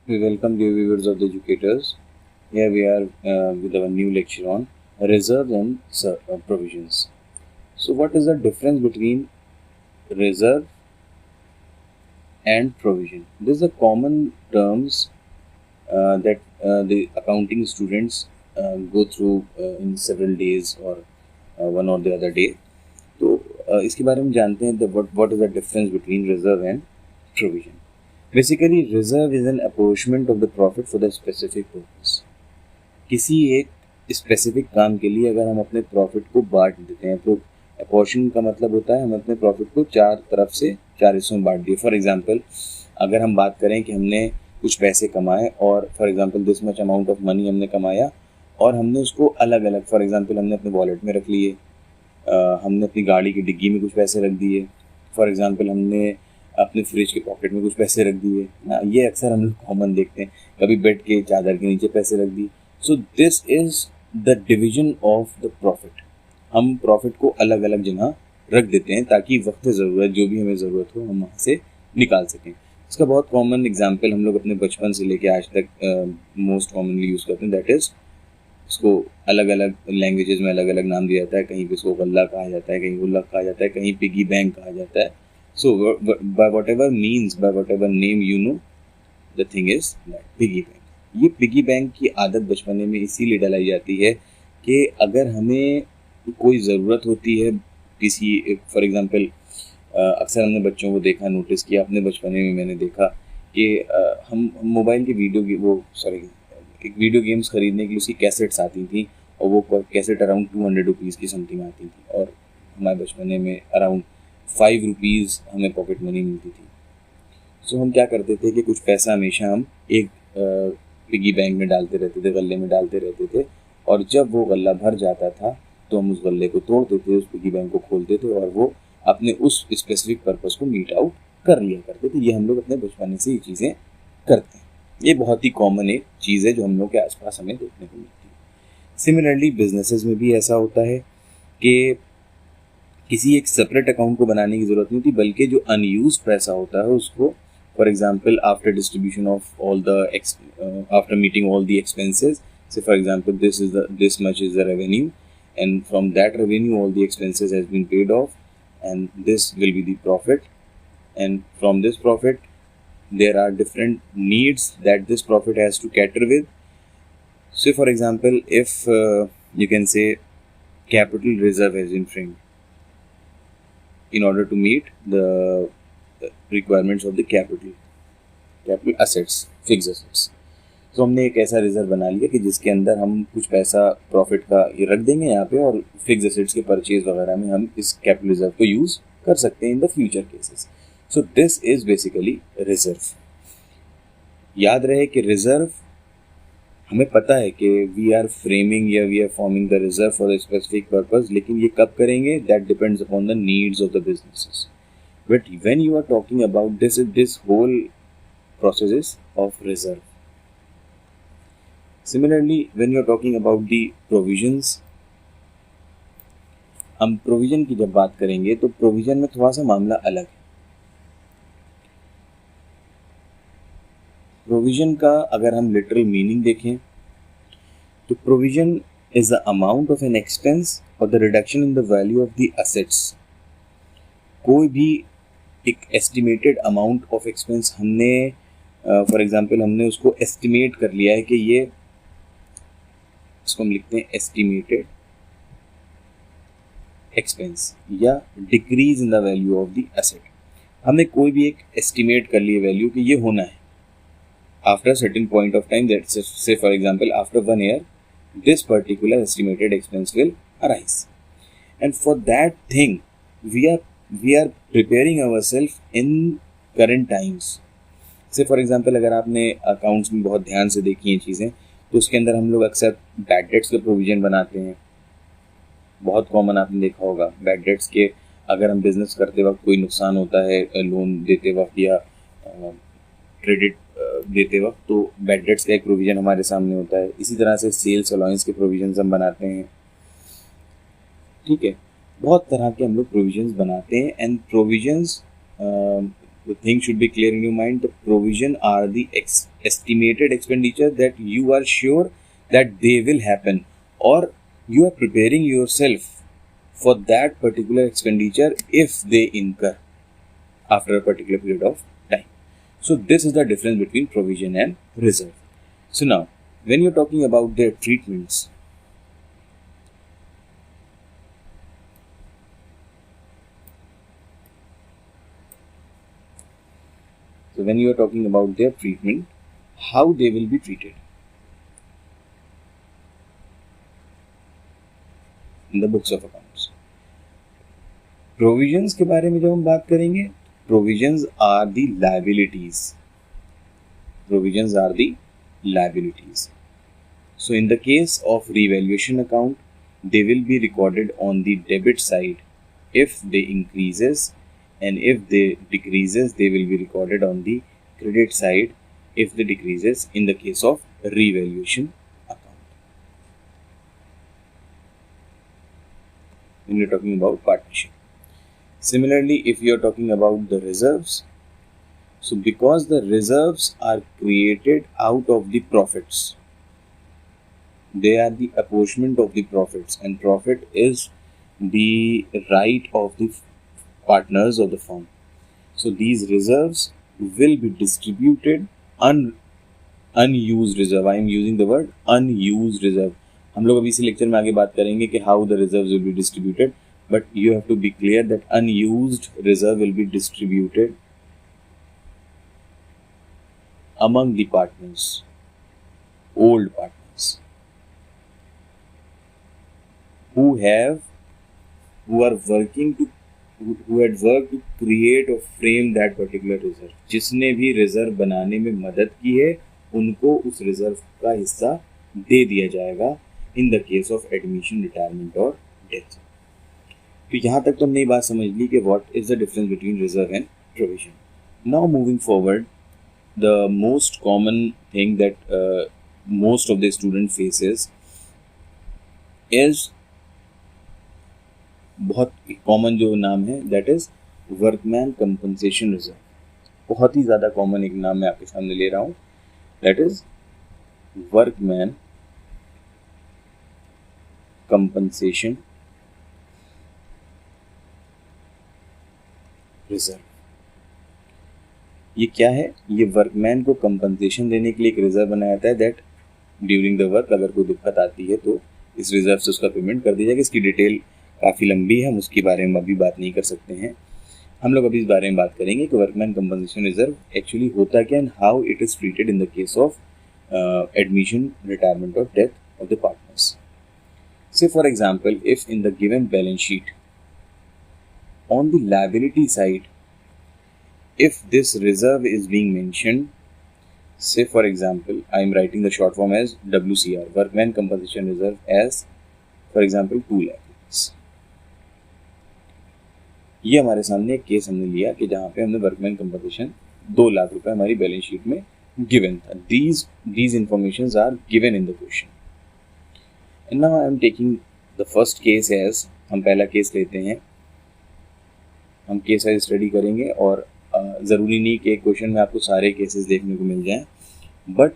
We welcome the viewers of the educators. Here we are with our new lecture on reserves and provisions. So, what is the difference between reserve and provision? These are common terms that the accounting students go through in several days or one or the other day. तो इसके बारे में जानते हैं what is the difference between reserve and provision. Basically, reserve is an apportionment of the profit for the specific purpose. किसी एक specific काम के लिए अगर हम अपने प्रॉफिट को बांट देते हैं तो अपॉर्शन का मतलब होता है हम अपने प्रॉफिट को चार तरफ से चार हिस्सों में बांट दिए. फॉर एग्जांपल, अगर हम बात करें कि हमने कुछ पैसे कमाए और for example this much amount of money हमने कमाया और हमने उसको अलग अलग, फॉर एग्जांपल हमने अपने वॉलेट में रख लिए, हमने अपनी गाड़ी की डिग्गी में कुछ पैसे रख दिए, फॉर एग्जांपल हमने अपने फ्रिज के पॉकेट में कुछ पैसे रख दिए ना. ये अक्सर हम लोग कॉमन देखते हैं. कभी बेड के चादर के नीचे पैसे रख दिए. सो this is the division of the profit. हम प्रॉफिट को अलग अलग जगह रख देते हैं ताकि वक्त ज़रूरत जो भी हमें ज़रूरत हो हम वहाँ से निकाल सकें. इसका बहुत कॉमन एग्जांपल हम लोग अपने बचपन से लेके आज तक मोस्ट कॉमनली यूज़ करते हैं. दैट इज़, इसको अलग अलग लैंग्वेजेस में अलग अलग नाम दिया जाता है. कहीं पे इसको गल्ला कहा जाता है, कहीं गुल्लक कहा जाता है, कहीं पिगी बैंक कहा जाता है. So by whatever means, by whatever name you know, the thing is that piggy bank. ये पिगी बैंक की आदत बचपने में इसीलिए डलाई जाती है कि अगर हमें कोई ज़रूरत होती है किसी, फॉर एग्जांपल अक्सर हमने बच्चों को देखा, नोटिस किया, अपने बचपने में मैंने देखा कि हम मोबाइल के एक वीडियो गेम्स ख़रीदने के लिए उसकी कैसेट्स आती थी और वो कैसेट अराउंड 200 रुपीज़ की समथिंग आती थी और हमारे बचपने में अराउंड 5 रुपीज़ हमें पॉकेट मनी मिलती थी. सो हम क्या करते थे कि कुछ पैसा हमेशा हम एक पिगी बैंक में डालते रहते थे, गल्ले में डालते रहते थे, और जब वो गल्ला भर जाता था तो हम उस गल्ले को तोड़ते थे, उस पिगी बैंक को खोलते थे और वो अपने उस स्पेसिफिक पर्पस को मीट आउट कर लिया करते थे. ये हम लोग अपने बचपन से ये चीज़ें करते हैं. ये बहुत ही कॉमन एक चीज़ है जो हम लोग के आसपास हमें देखने को मिलती है. सिमिलरली बिजनेसेस में भी ऐसा होता है कि किसी एक सेपरेट अकाउंट को बनाने की ज़रूरत नहीं होती, बल्कि जो अनयूज्ड पैसा होता है उसको, for example after distribution of all the after meeting all the expenses, say for example this much is the revenue and from that revenue all the expenses has been paid off and this will be the profit, and from this profit there are different needs that this profit has to cater with. So for example, if you can say capital reserve has been framed in order to meet the requirements of the capital assets, fixed assets. तो हमने एक ऐसा reserve बना लिया कि जिसके अंदर हम कुछ पैसा प्रॉफिट का ये रख देंगे यहाँ पे और फिक्स एसेट्स के परचेज वगैरह में हम इस कैपिटल रिजर्व को यूज़ कर सकते हैं in the future cases. So this is basically reserve. याद रहे कि रिजर्व, हमें पता है कि वी आर फ्रेमिंग या we are forming the reserve for the specific purpose, लेकिन ये कब करेंगे that depends upon the needs of the businesses. But when you are talking about this whole process of reserve. Similarly when you are talking about the provisions, हम provision की जब बात करेंगे तो प्रोविजन में थोड़ा सा मामला अलग है. प्रोविजन का अगर हम लिटरल मीनिंग देखें तो provision is the amount of an expense और the reduction in the value of the assets. कोई भी एक एस्टिमेटेड अमाउंट ऑफ एक्सपेंस हमने, फॉर एग्जांपल हमने उसको एस्टिमेट कर लिया है कि ये, इसको हम लिखते हैं एस्टिमेटेड एक्सपेंस या decrease in the value of the asset. हमने कोई भी एक एस्टिमेट कर लिया वैल्यू कि ये होना है after a certain point of time, that say for example after 1 year this particular estimated expense will arise, and for that thing we are preparing ourselves in current times. say for example अगर आपने accounts में बहुत ध्यान से देखी हैं चीज़ें तो उसके अंदर हम लोग अक्सर बैड डेट्स का प्रोविज़न बनाते हैं. बहुत कॉमन आपने देखा होगा बैड डेट्स के. अगर हम बिज़नेस करते वक्त कोई नुकसान होता है लोन देते वक्त या क्रेडिट देते वक्त, तो बैड डेट्स का एक प्रोविज़न हमारे सामने होता है. इसी तरह से सेल्स अलाउंस के प्रोविजंस हम बनाते हैं. ठीक है, बहुत तरह के हम लोग प्रोविजंस बनाते हैं. And provisions the thing should be clear in your mind. The provision are the estimated expenditure that you are sure that they will happen, or you are preparing yourself for that particular expenditure if they incur after a particular period of time. So this is the difference between provision and reserve. So now, when you're talking about their treatments, how they will be treated in the books of accounts. Provisions के बारे में जब हम बात करेंगे, provisions are the liabilities. So in the case of revaluation account, they will be recorded on the debit side if they increases, and if they decreases, they will be recorded on the credit side if they decreases in the case of revaluation account. When you're talking about partnership. Similarly, if you're talking about the reserves, so because the reserves are created out of the profits, they are the apportionment of the profits, and profit is the right of the partners of the firm. So these reserves will be distributed unused reserve. I am using the word unused reserve. हम लोग अभी इसी lecture में आगे बात करेंगे कि how the reserves will be distributed, but you have to be clear that unused reserve will be distributed among the partners, old partners, who had worked to create or frame that particular reserve. जिसने भी reserve बनाने में मदद की है, उनको उस reserve का हिस्सा दे दिया जाएगा in the case of admission, retirement और death. तो यहाँ तक तो हमने ये बात समझ ली कि what is the difference between reserve and provision. Now moving forward, the most common thing that most of the student faces is, बहुत कॉमन जो नाम है, that is workman compensation reserve. बहुत ही ज़्यादा कॉमन एक नाम मैं आपके सामने ले रहा हूँ, that is workman compensation reserve. ये क्या है? ये वर्कमैन को कंपनसेशन देने के लिए एक रिजर्व बनाया जाता है, दैट ड्यूरिंग द वर्क अगर कोई दिक्कत आती है तो इस रिजर्व से उसका पेमेंट कर दिया जाएगा. इसकी डिटेल काफ़ी लंबी है, हम उसके बारे में अभी बात नहीं कर सकते हैं. हम लोग अभी इस बारे में बात करेंगे कि वर्कमैन कंपनसेशन रिजर्व एक्चुअली होता क्या and how it is treated in the case of admission, retirement और डेथ ऑफ द पार्टनर्स. से for example, if in the given balance sheet on the liability side, if this reserve is being mentioned, say for example, I am writing the short form as WCR, Workman Compensation Reserve, as for example 2 lakh rupees. ये हमारे सामने एक case हमने लिया कि जहाँ पे हमने वर्कमैन कंपनसेशन 2 लाख रुपए हमारी बैलेंस शीट में गिवन था. These informations are given in the question. And now I am taking the first case as, हम पहला केस लेते हैं. हम केस वाइज स्टडी करेंगे और ज़रूरी नहीं कि एक क्वेश्चन में आपको सारे केसेस देखने को मिल जाएं, but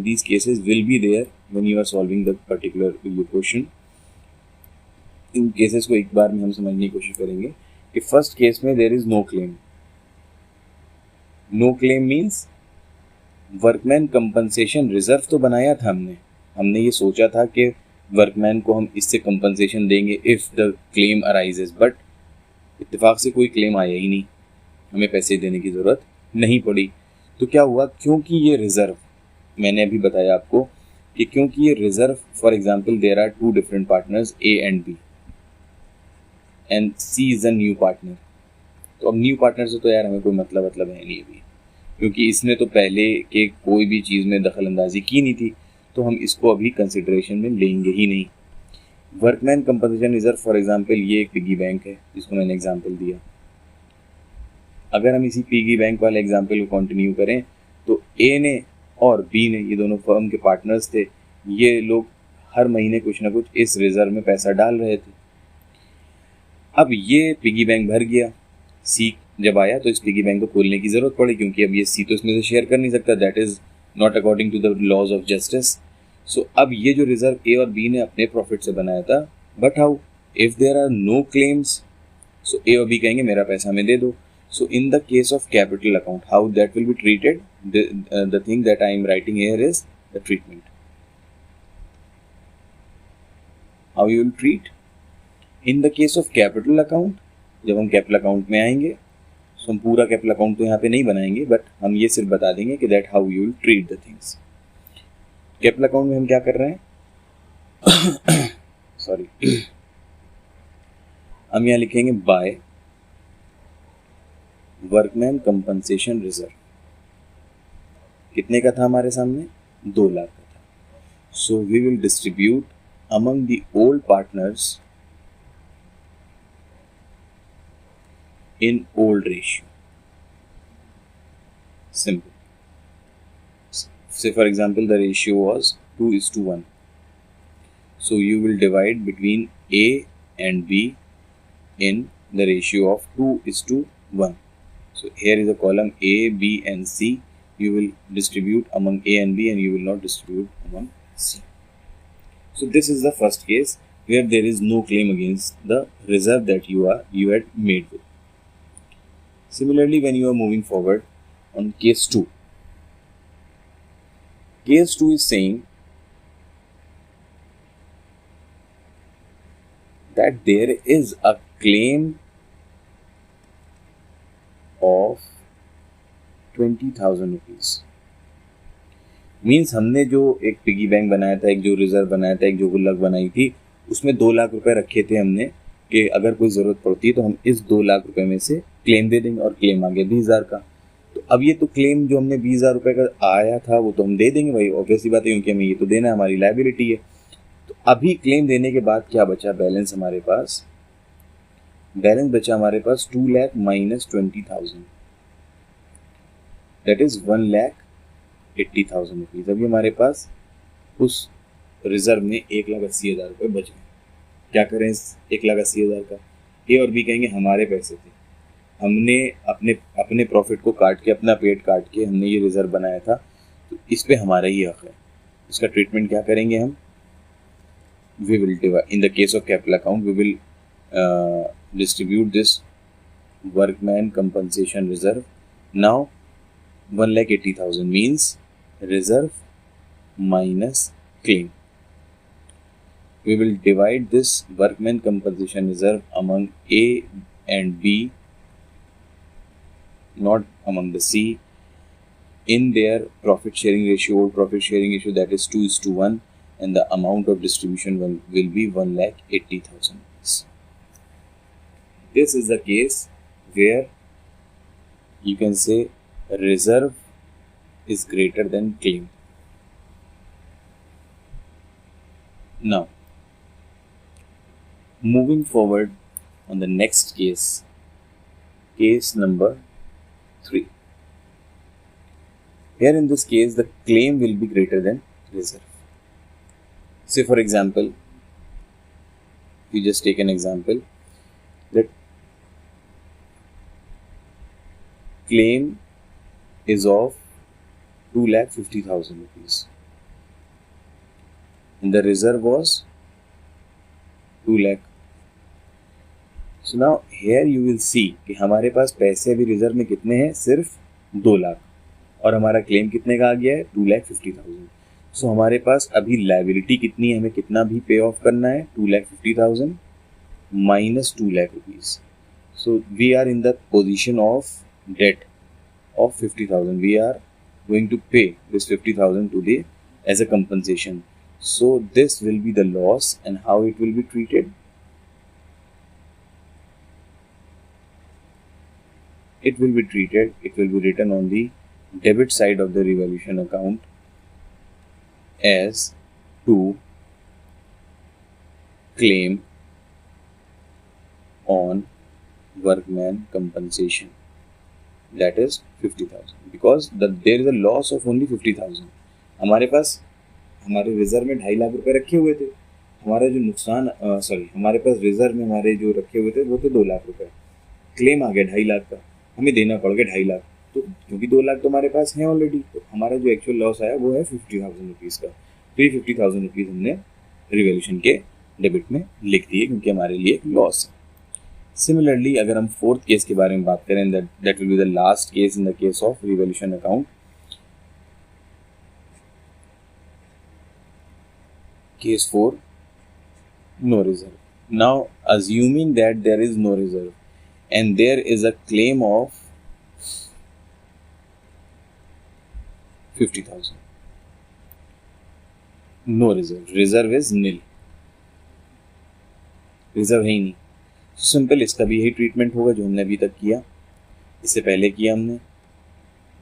these cases will be there when you are solving the particular question. इन केसेस को एक बार में हम समझने की कोशिश करेंगे कि फर्स्ट केस में there is no claim. No claim means workman compensation reserve तो बनाया था हमने ये सोचा था कि वर्कमैन को हम इससे कंपनसेशन देंगे if the claim arises, but इत्तेफाक से कोई क्लेम आया ही नहीं, हमें पैसे देने की ज़रूरत नहीं पड़ी. तो क्या हुआ, क्योंकि ये रिज़र्व, मैंने अभी बताया आपको कि क्योंकि ये reserve, for example there are 2 different partners A and B and C is a new partner. तो अब न्यू पार्टनर से तो यार हमें कोई मतलब है नहीं अभी, क्योंकि इसने तो पहले के कोई भी चीज़ में दखल अंदाजी की नहीं थी, तो हम इसको अभी कंसिडरेशन में लेंगे ही नहीं. Workman compensation reserve for example ये एक पिगी बैंक है जिसको मैंने एग्जांपल दिया. अगर हम इसी पिगी बैंक वाले एग्जांपल को कंटिन्यू करें तो ए ने और बी ने, ये दोनों फर्म के पार्टनर्स थे, ये लोग हर महीने कुछ ना कुछ इस रिजर्व में पैसा डाल रहे थे. अब ये पिगी बैंक भर गया, सी जब आया तो इस पिगी बैंक को खोलने की ज़रूरत पड़ी, क्योंकि अब ये सी तो इसमें से शेयर कर नहीं सकता, that is not according to the laws of justice. So अब ये जो रिजर्व ए और बी ने अपने प्रॉफिट से बनाया था, but how, if there are no claims, so A और बी कहेंगे मेरा पैसा हमें दे दो। So in the case of capital account, how that will be treated? The thing that I am writing here is the treatment. How you will treat? In the case of capital account, जब हम capital account में आएंगे, so हम पूरा capital account तो यहाँ पे नहीं बनाएंगे, but हम ये सिर्फ बता देंगे कि that how you will treat the things. Capital account में हम क्या कर रहे हैं? Sorry. हम यहाँ लिखेंगे by वर्कमैन कंपनसेशन रिजर्व। कितने का था हमारे सामने? 2 लाख का था। So we will distribute among the old partners in old ratio. Simple. Say for example the ratio was 2:1। So you will divide between A and B in the ratio of 2:1. So here is a column A, B and C. You will distribute among A and B and you will not distribute among C. So this is the first case where there is no claim against the reserve that you had made with. Similarly, when you are moving forward on case 2. Case 2 is saying that there is a claim of 20,000 rupees. Means हमने जो एक piggy bank बनाया था, एक जो reserve बनाया था, एक जो गुल्लक बनाई थी, उसमें 2 लाख रुपए रखे थे हमने कि अगर कोई ज़रूरत पड़ती है तो हम इस 2 लाख रुपए में से क्लेम दे देंगे, और क्लेम आ गया 20,000 का। तो अब ये तो क्लेम जो हमने 20,000 रुपये का आया था वो तो हम दे देंगे भाई, ऑब्वियसली बात है, क्योंकि हमें ये तो देना है, हमारी लायबिलिटी है। तो अभी क्लेम देने के बाद क्या बचा बैलेंस हमारे पास? बैलेंस बचा हमारे पास 2 lakh minus 20,000, that is 1,80,000 rupees. अभी हमारे पास उस रिजर्व में 1,80,000 रुपये बच गए। क्या करें इस 1,80,000 का? ए और बी कहेंगे हमारे पैसे थे, हमने अपने प्रॉफिट को काट के, अपना पेट काट के हमने ये रिजर्व बनाया था, तो इस पे हमारा ही हक है। इसका ट्रीटमेंट क्या करेंगे हम? We will divide, in the case of capital account we will distribute this workman compensation reserve. Now 1,80,000 means reserve minus claim. We will divide this workman compensation reserve among A and B, not among the C, in their profit sharing ratio, that is 2:1, and the amount of distribution will be 1,80,000. This is the case where you can say reserve is greater than claim. Now, moving forward on the next case, case number 3. Here in this case, the claim will be greater than reserve. Say for example, you just take an example that claim is of 2,50,000 rupees and the reserve was 2 lakh. So now here you will see कि हमारे पास पैसे अभी reserve में कितने हैं? सिर्फ 2 लाख, और हमारा क्लेम कितने का आ गया है? 2,50,000. सो हमारे पास अभी लायबिलिटी कितनी है? हमें कितना भी पे ऑफ करना है? 2,50,000 minus 2 lakh rupees. So we are in the position of debt of 50,000. We are going to pay this 50,000 to the as a compensation. So this will be the loss, and how it will be treated? It will be treated, it will be written on the debit side of the revaluation account as to claim on workman compensation, that is 50,000, because there is a loss of only 50,000. हमारे पास हमारे reserve में 2.5 लाख रुपए रखे हुए थे, हमारा जो नुकसान हमारे पास रिजर्व में हमारे जो रखे हुए थे वो थे 2 लाख रुपए, क्लेम आ गया 2.5 लाख का, हमें देना पड़ गया 2.5 लाख। तो क्योंकि 2 लाख तो हमारे पास है ऑलरेडी, तो हमारा जो एक्चुअल लॉस आया वो है 50,000 रुपीज़ का। तो ये 50,000 रुपीज़ हमने रिवैल्यूएशन के डेबिट में लिख दिए क्योंकि हमारे लिए एक लॉस है। सिमिलरली अगर हम फोर्थ केस के बारे में बात करें, that will be the last case in the case of revaluation account. Case 4, no reserve. Now assuming that there is no reserve and there is a claim of 50,000. No reserve. Reserve is nil. Reserve है ही नहीं। तो simple इसका भी यही treatment होगा जो हमने अभी तक किया, इससे पहले किया हमने।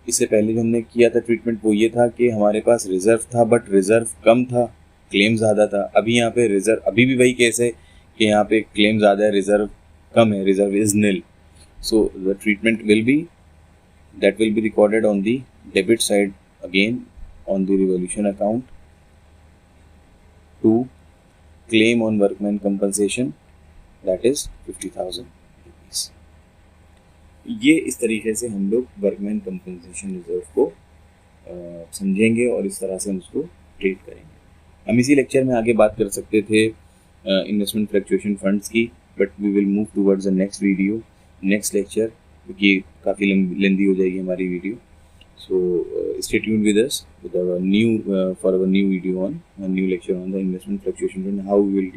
इससे पहले जो हमने किया था ट्रीटमेंट वो ये था कि हमारे पास रिजर्व था बट रिजर्व कम था, क्लेम ज़्यादा था। अभी यहाँ पे रिजर्व, अभी भी वही केस है कि यहाँ पे क्लेम ज़्यादा है, रिजर्व कम है, reserve is nil. So the treatment will be recorded on the debit side again on the revolution account to claim on workman compensation, that is 50,000 rupees. ये इस तरीके से हम लोग वर्कमैन कंपनसेशन रिजर्व को समझेंगे और इस तरह से हम उसको ट्रीट करेंगे। हम इसी लेक्चर में आगे बात कर सकते थे इन्वेस्टमेंट फ्लक्चुएशन फंड्स की, but we will move towards the next video, next lecture, क्योंकि काफ़ी लेंदी हो जाएगी हमारी video. So stay tuned with us with our new video on new lecture on the investment fluctuation fund, how we will